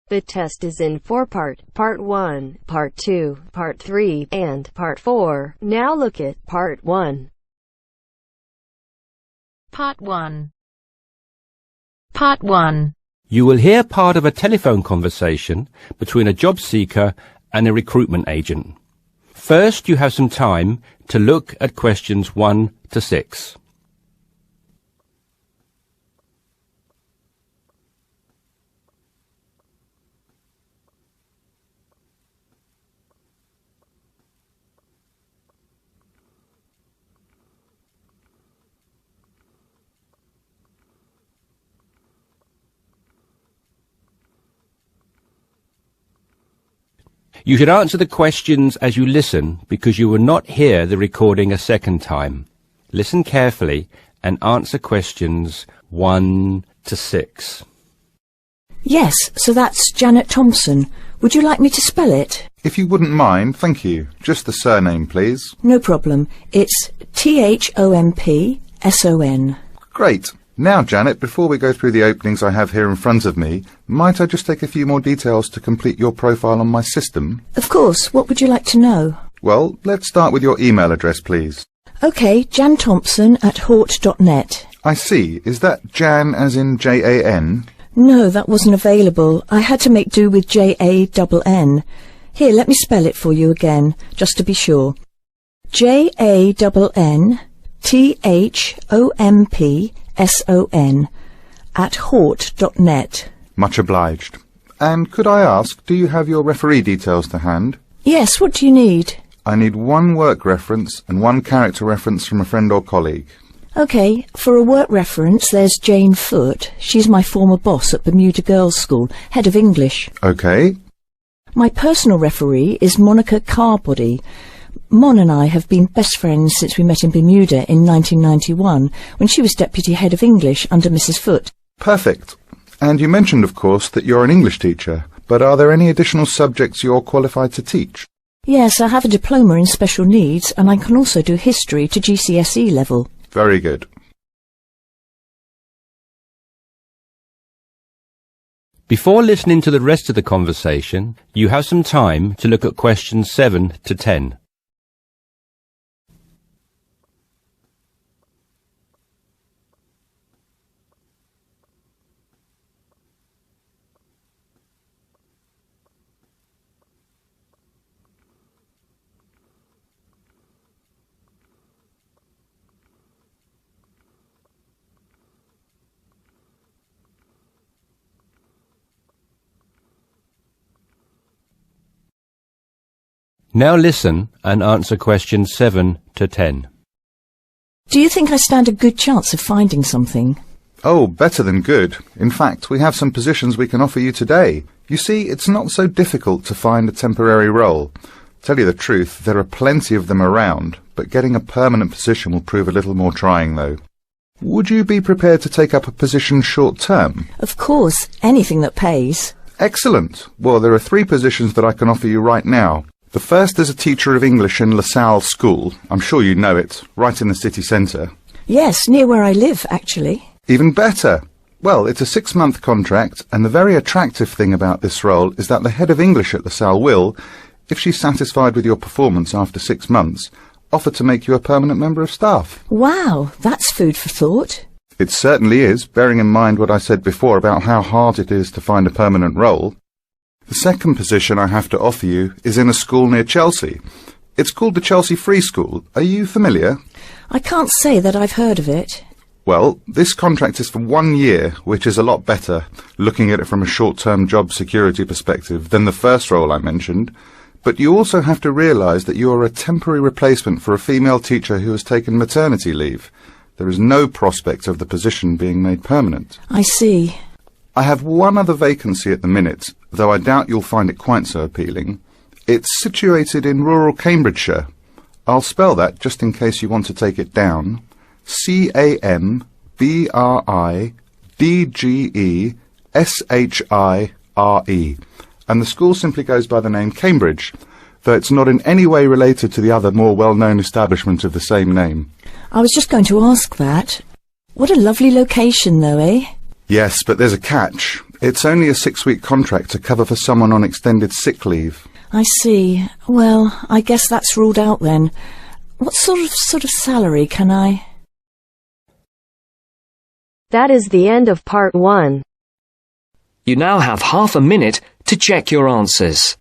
The test is in 4-part, Part 1, Part 2, Part 3, and Part 4. Now look at Part 1. Part 1. Part 1. You will hear part of a telephone conversation between a job seeker and a recruitment agent. First, you have some time to look at questions 1 to 6. You should answer the questions as you listen because you will not hear the recording a second time. Listen carefully and answer questions 1 to 6. Yes, so that's Janet Thompson. Would you like me to spell it? If you wouldn't mind, thank you. Just the surname, please. No problem. It's Thompson. Great. Now, Janet, before we go through the openings I have here in front of me, might I just take a few more details to complete your profile on my system? Of course. What would you like to know? Well, let's start with your email address, please. OK, janthompson@hort.net. I see. Is that Jan as in Jan? No, that wasn't available. I had to make do with Jann. Here, let me spell it for you again, just to be sure. JANNTHOMPSON@hort.net. Much obliged. And could I ask, do you have your referee details to hand? Yes, what do you need? I need one work reference and one character reference from a friend or colleague. OK, for a work reference, there's Jane Foote. She's my former boss at Bermuda Girls' School, head of English. OK. My personal referee is Monica Carbody. Mon and I have been best friends since we met in Bermuda in 1991, when she was deputy head of English under Mrs. Foote. Perfect. And you mentioned, of course, that you're an English teacher, but are there any additional subjects you're qualified to teach? Yes, I have a diploma in special needs, and I can also do history to GCSE level. Very good. Before listening to the rest of the conversation, you have some time to look at questions 7 to 10. Now listen and answer questions 7 to 10. Do you think I stand a good chance of finding something? Oh, better than good. In fact, we have some positions we can offer you today. You see, it's not so difficult to find a temporary role. Tell you the truth, there are plenty of them around, but getting a permanent position will prove a little more trying, though. Would you be prepared to take up a position short-term? Of course, anything that pays. Excellent. Well, there are 3 positions that I can offer you right now. The first is a teacher of English in LaSalle School. I'm sure you know it, right in the city centre. Yes, near where I live, actually. Even better. Well, it's a 6-month contract, and the very attractive thing about this role is that the head of English at LaSalle will, if she's satisfied with your performance after 6 months, offer to make you a permanent member of staff. Wow, that's food for thought. It certainly is, bearing in mind what I said before about how hard it is to find a permanent role. The second position I have to offer you is in a school near Chelsea. It's called the Chelsea Free School. Are you familiar? I can't say that I've heard of it. Well, this contract is for 1 year, which is a lot better, looking at it from a short-term job security perspective, than the first role I mentioned. But you also have to realise that you are a temporary replacement for a female teacher who has taken maternity leave. There is no prospect of the position being made permanent. I see. I have one other vacancy at the minute, though I doubt you'll find it quite so appealing. It's situated in rural Cambridgeshire. I'll spell that just in case you want to take it down. CAMBRIDGESHIRE. And the school simply goes by the name Cambridge, though it's not in any way related to the other more well-known establishment of the same name. I was just going to ask that. What a lovely location, though, eh? Yes, but there's a catch. It's only a 6-week contract to cover for someone on extended sick leave. I see. Well, I guess that's ruled out then. What sort of salary can I... That is the end of part 1. You now have half a minute to check your answers.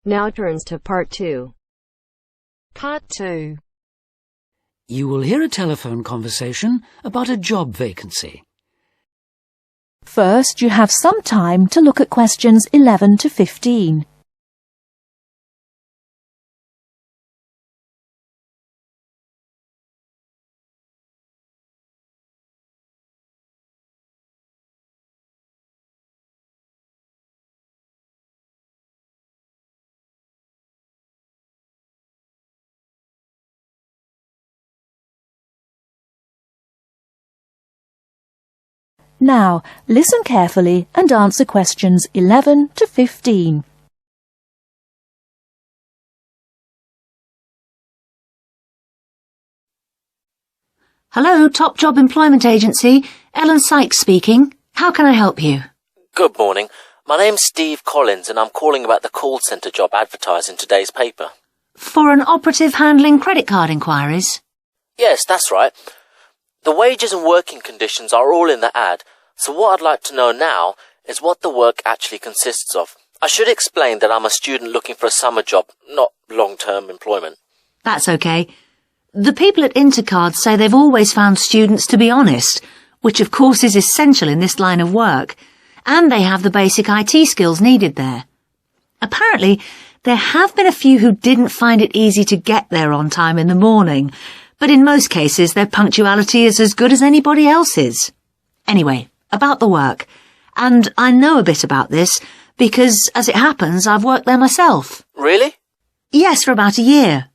Now turns to part 2. Part 2. You will hear a telephone conversation about a job vacancy. First, you have some time to look at questions 11 to 15. Now, listen carefully and answer questions 11 to 15. Hello, Top Job Employment Agency. Ellen Sykes speaking. How can I help you? Good morning. My name's Steve Collins and I'm calling about the call centre job advertised in today's paper. For an operative handling credit card inquiries? Yes, that's right. The wages and working conditions are all in the ad, so what I'd like to know now is what the work actually consists of. I should explain that I'm a student looking for a summer job, not long-term employment. That's okay. The people at Intercard say they've always found students to be honest, which of course is essential in this line of work, and they have the basic IT skills needed there. Apparently, there have been a few who didn't find it easy to get there on time in the morning, but in most cases their punctuality is as good as anybody else's. Anyway, about the work. And I know a bit about this because, as it happens, I've worked there myself. Really? Yes, for about a year.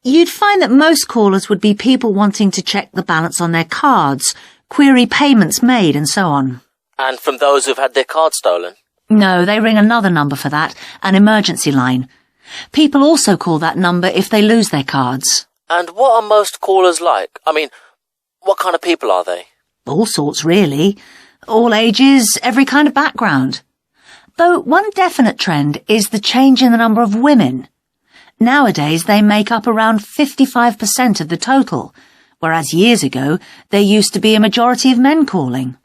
You'd find that most callers would be people wanting to check the balance on their cards, query payments made and so on. And from those who've had their card stolen? No, they ring another number for that, an emergency line. People also call that number if they lose their cards. And what are most callers like? I mean, what kind of people are they? All sorts, really. All ages, every kind of background. Though one definite trend is the change in the number of women. Nowadays, they make up around 55% of the total, whereas years ago, there used to be a majority of men calling.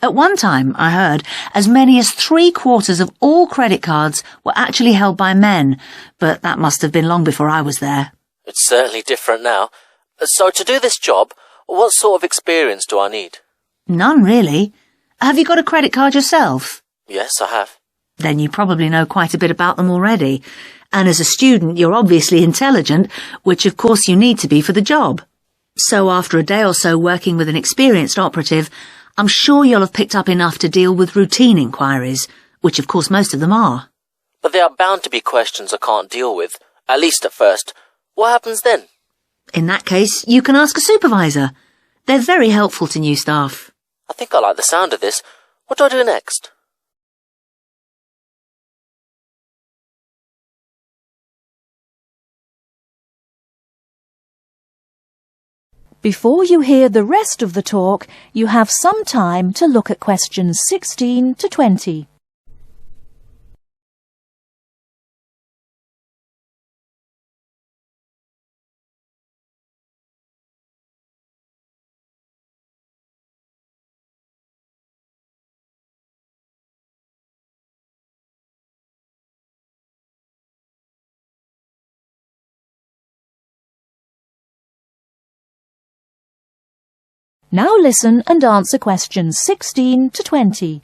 At one time, I heard, as many as 3/4 of all credit cards were actually held by men, but that must have been long before I was there. It's certainly different now. So to do this job, what sort of experience do I need? None, really. Have you got a credit card yourself? Yes, I have. Then you probably know quite a bit about them already. And as a student, you're obviously intelligent, which of course you need to be for the job. So after a day or so working with an experienced operative, I'm sure you'll have picked up enough to deal with routine inquiries, which of course most of them are. But there are bound to be questions I can't deal with, at least at first. What happens then? In that case, you can ask a supervisor. They're very helpful to new staff. I think I like the sound of this. What do I do next? Before you hear the rest of the talk, you have some time to look at questions 16 to 20. Now listen and answer questions 16 to 20.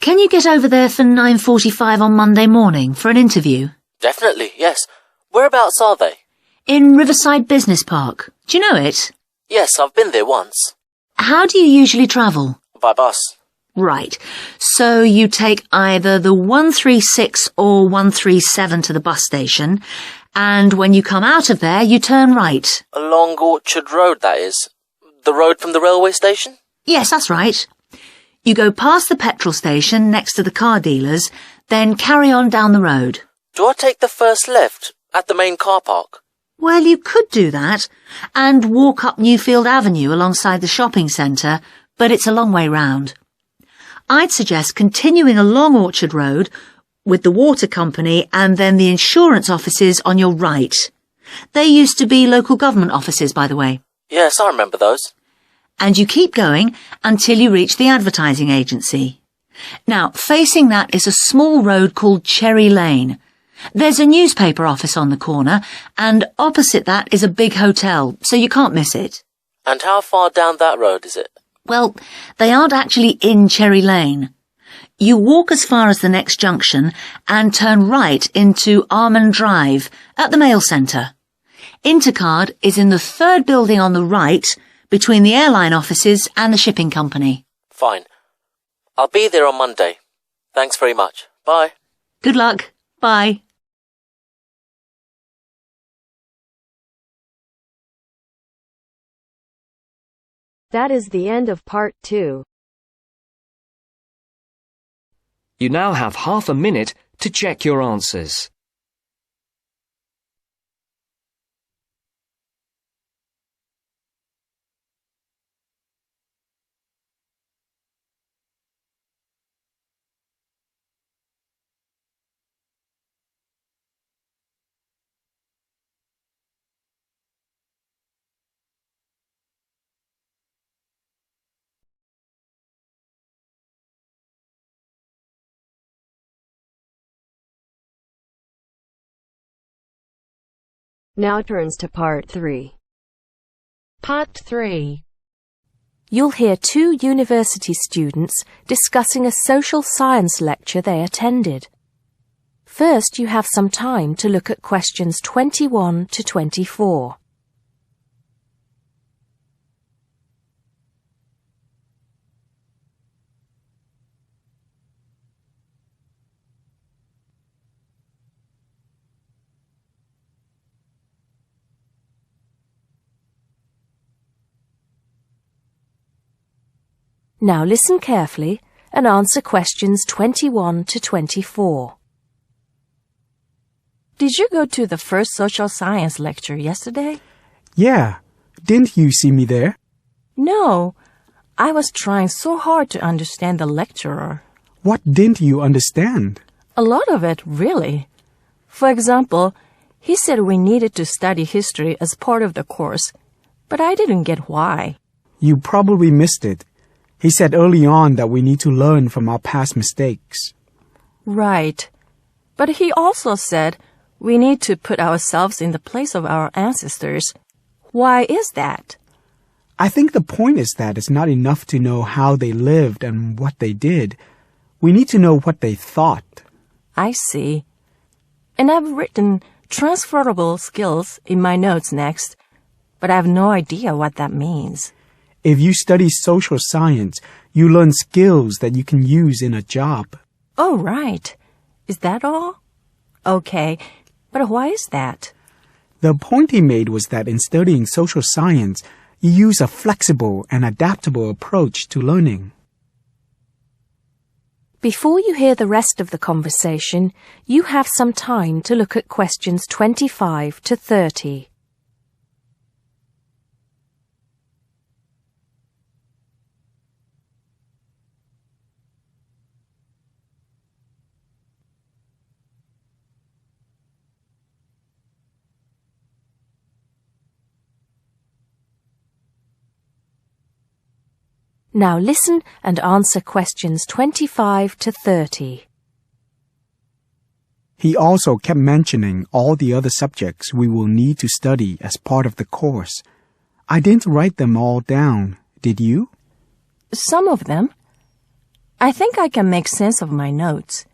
Can you get over there for 9:45 on Monday morning for an interview? Definitely, yes. Whereabouts are they? In Riverside Business Park. Do you know it? Yes, I've been there once. How do you usually travel? By bus. Right. So you take either the 136 or 137 to the bus station, and when you come out of there, you turn right. Along Orchard Road, that is. The road from the railway station? Yes, that's right. You go past the petrol station next to the car dealers, then carry on down the road. Do I take the first left at the main car park? Well, you could do that, and walk up Newfield Avenue alongside the shopping centre, but it's a long way round. I'd suggest continuing along Orchard Road with the water company and then the insurance offices on your right. They used to be local government offices, by the way. Yes, I remember those. And you keep going until you reach the advertising agency. Now, facing that is a small road called Cherry Lane. There's a newspaper office on the corner, and opposite that is a big hotel, so you can't miss it. And how far down that road is it? Well, they aren't actually in Cherry Lane. You walk as far as the next junction and turn right into Almond Drive at the mail centre. Intercard is in the third building on the right, between the airline offices and the shipping company. Fine. I'll be there on Monday. Thanks very much. Bye. Good luck. Bye. That is the end of part 2. You now have half a minute to check your answers. Now turns to part 3. Part 3. You'll hear 2 university students discussing a social science lecture they attended. First, you have some time to look at questions 21 to 24. Now listen carefully and answer questions 21 to 24. Did you go to the first social science lecture yesterday? Yeah. Didn't you see me there? No. I was trying so hard to understand the lecturer. What didn't you understand? A lot of it, really. For example, he said we needed to study history as part of the course, but I didn't get why. You probably missed it. He said early on that we need to learn from our past mistakes. Right. But he also said we need to put ourselves in the place of our ancestors. Why is that? I think the point is that it's not enough to know how they lived and what they did. We need to know what they thought. I see. And I've written transferable skills in my notes next, but I have no idea what that means. If you study social science, you learn skills that you can use in a job. Oh, right. Is that all? Okay, but why is that? The point he made was that in studying social science, you use a flexible and adaptable approach to learning. Before you hear the rest of the conversation, you have some time to look at questions 25 to 30. Now listen and answer questions 25 to 30. He also kept mentioning all the other subjects we will need to study as part of the course. I didn't write them all down, did you? Some of them. I think I can make sense of my notes.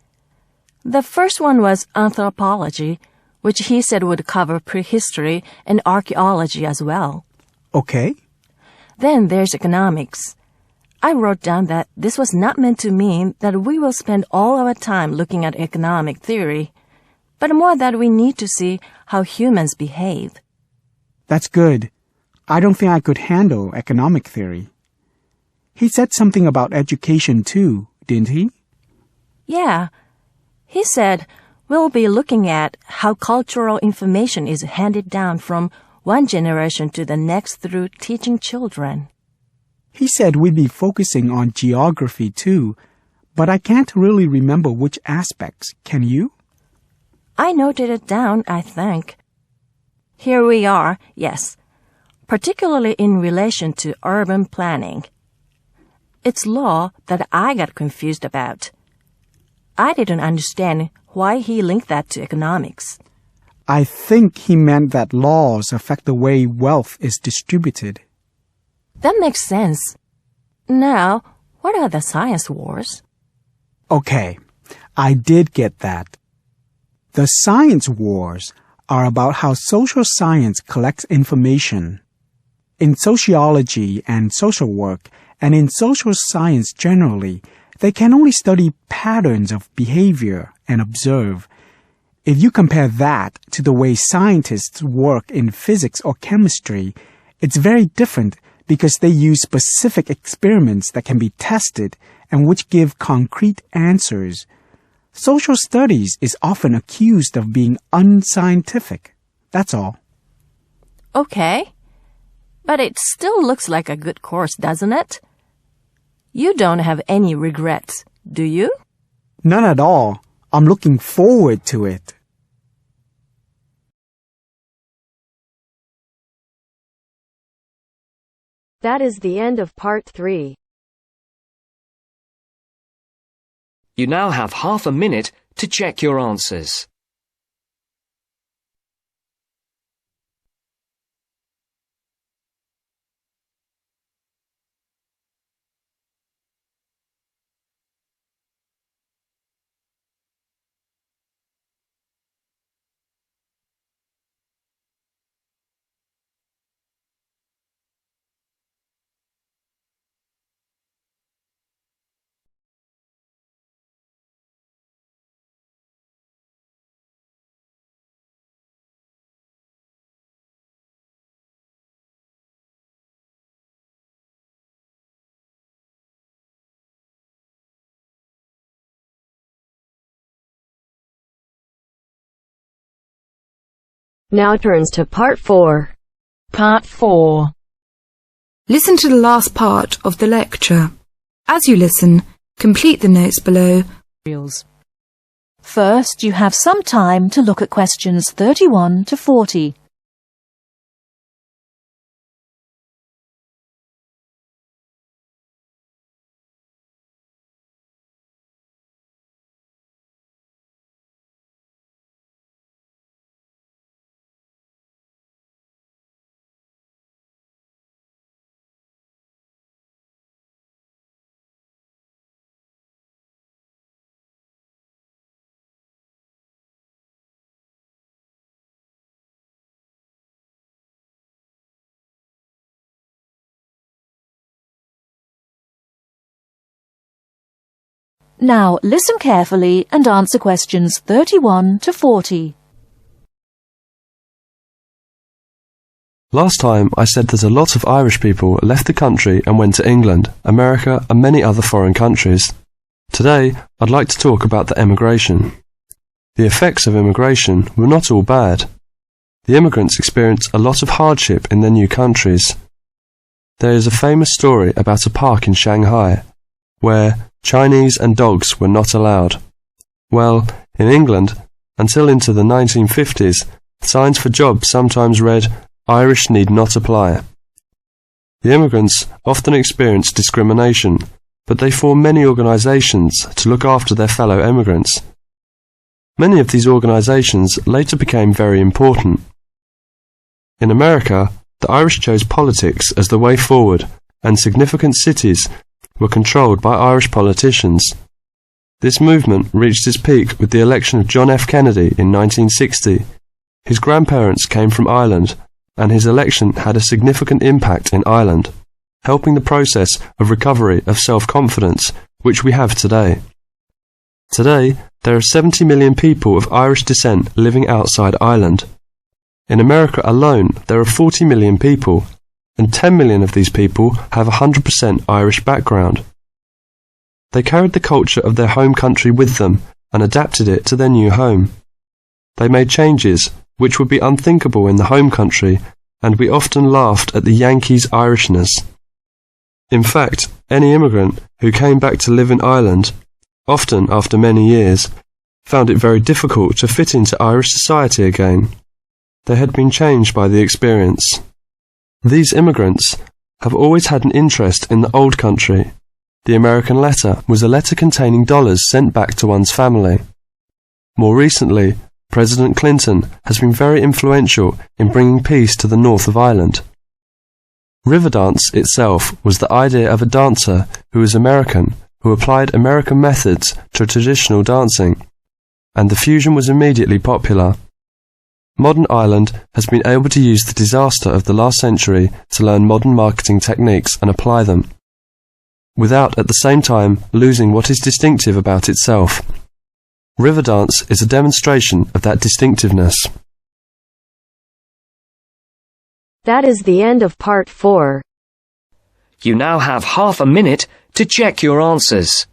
The first one was anthropology, which he said would cover prehistory and archaeology as well. Okay. Then there's economics. I wrote down that this was not meant to mean that we will spend all our time looking at economic theory, but more that we need to see how humans behave. That's good. I don't think I could handle economic theory. He said something about education too, didn't he? Yeah. He said we'll be looking at how cultural information is handed down from one generation to the next through teaching children. He said we'd be focusing on geography too, but I can't really remember which aspects. Can you? I noted it down, I think. Here we are, yes, particularly in relation to urban planning. It's law that I got confused about. I didn't understand why he linked that to economics. I think he meant that laws affect the way wealth is distributed. That makes sense. Now, what are the science wars? Okay, I did get that. The science wars are about how social science collects information. In sociology and social work, and in social science generally, they can only study patterns of behavior and observe. If you compare that to the way scientists work in physics or chemistry, it's very different because they use specific experiments that can be tested and which give concrete answers. Social studies is often accused of being unscientific. That's all. Okay. But it still looks like a good course, doesn't it? You don't have any regrets, do you? None at all. I'm looking forward to it. That is the end of part 3. You now have half a minute to check your answers. Now turns to part 4. Part 4. Listen to the last part of the lecture. As you listen, complete the notes below. First, you have some time to look at questions 31 to 40. Now listen carefully and answer questions 31 to 40. Last time I said that a lot of Irish people left the country and went to England, America and many other foreign countries. Today I'd like to talk about the emigration. The effects of immigration were not all bad. The immigrants experienced a lot of hardship in their new countries. There is a famous story about a park in Shanghai where Chinese and dogs were not allowed. Well, in England, until into the 1950s, signs for jobs sometimes read, "Irish need not apply." The immigrants often experienced discrimination, but they formed many organisations to look after their fellow immigrants. Many of these organisations later became very important. In America, the Irish chose politics as the way forward, and significant cities were controlled by Irish politicians. This movement reached its peak with the election of John F. Kennedy in 1960. His grandparents came from Ireland, and his election had a significant impact in Ireland, helping the process of recovery of self-confidence which we have today. Today, there are 70 million people of Irish descent living outside Ireland. In America alone, there are 40 million people, and 10 million of these people have a 100% Irish background. They carried the culture of their home country with them and adapted it to their new home. They made changes which would be unthinkable in the home country, and we often laughed at the Yankees' Irishness. In fact, any immigrant who came back to live in Ireland, often after many years, found it very difficult to fit into Irish society again. They had been changed by the experience. These immigrants have always had an interest in the old country. The American letter was a letter containing dollars sent back to one's family. More recently, President Clinton has been very influential in bringing peace to the north of Ireland. Riverdance itself was the idea of a dancer who was American, who applied American methods to traditional dancing, and the fusion was immediately popular. Modern Ireland has been able to use the disaster of the last century to learn modern marketing techniques and apply them, without at the same time losing what is distinctive about itself. Riverdance is a demonstration of that distinctiveness. That is the end of part 4. You now have half a minute to check your answers.